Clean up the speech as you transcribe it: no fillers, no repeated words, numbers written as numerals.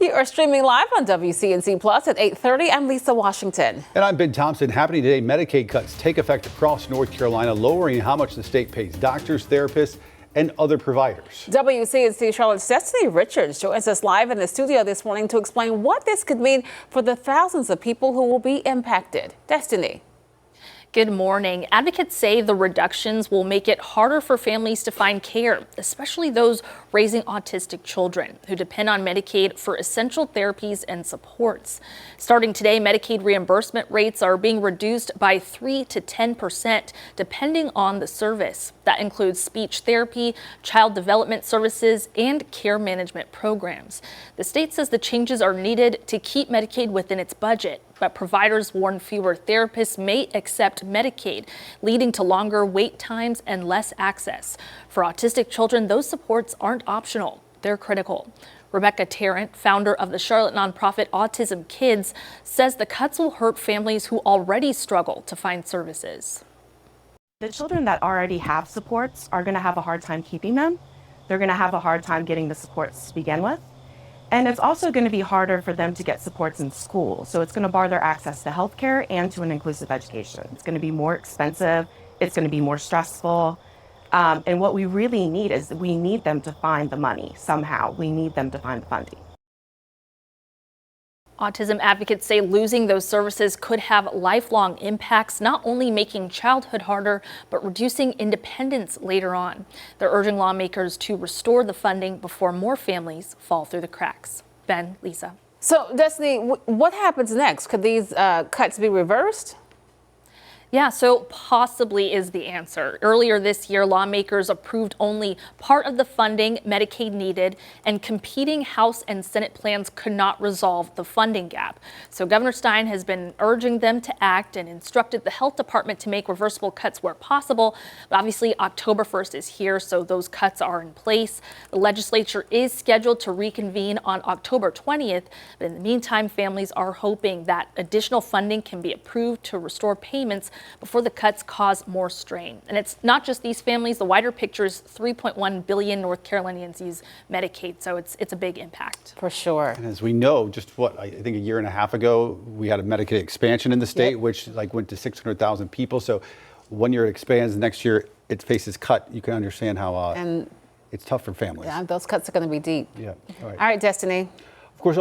You are streaming live on WCNC Plus at 8:30. I'm Lisa Washington. And I'm Ben Thompson. Happening today, Medicaid cuts take effect across North Carolina, lowering how much the state pays doctors, therapists, and other providers. WCNC Charlotte's Destiny Richards joins us live in the studio this morning to explain what this could mean for the thousands of people who will be impacted. Destiny. Good morning. Advocates say the reductions will make it harder for families to find care, especially those raising autistic children who depend on Medicaid for essential therapies and supports. Starting today, Medicaid reimbursement rates are being reduced by 3 to 10%, depending on the service. That includes speech therapy, child development services, and care management programs. The state says the changes are needed to keep Medicaid within its budget, but providers warn fewer therapists may accept Medicaid, leading to longer wait times and less access. For autistic children, those supports aren't optional. They're critical. Rebecca Tarrant, founder of the Charlotte nonprofit Autism Kids, says the cuts will hurt families who already struggle to find services. The children that already have supports are going to have a hard time keeping them. They're going to have a hard time getting the supports to begin with. And it's also going to be harder for them to get supports in school. So it's going to bar their access to healthcare and to an inclusive education. It's going to be more expensive. It's going to be more stressful. And what we really need is we need them to find the money somehow. We need them to find the funding. Autism advocates say losing those services could have lifelong impacts, not only making childhood harder, but reducing independence later on. They're urging lawmakers to restore the funding before more families fall through the cracks. Ben, Lisa. So, Destiny, what happens next? Could these cuts be reversed? Yeah, so possibly is the answer. Earlier this year, lawmakers approved only part of the funding Medicaid needed, and competing House and Senate plans could not resolve the funding gap. So Governor Stein has been urging them to act and instructed the health department to make reversible cuts where possible. But obviously, October 1st is here, so those cuts are in place. The legislature is scheduled to reconvene on October 20th. But in the meantime, families are hoping that additional funding can be approved to restore payments before the cuts cause more strain. And it's not just these families. The wider picture is 3.1 billion North Carolinians use Medicaid, so it's a big impact. For sure. And as we know, just I think a year and a half ago, we had a Medicaid expansion in the state, which went to 600,000 people. So 1 year it expands, next year it faces cut. You can understand how and it's tough for families. Yeah, those cuts are going to be deep. Yeah. All right, Destiny. Of course.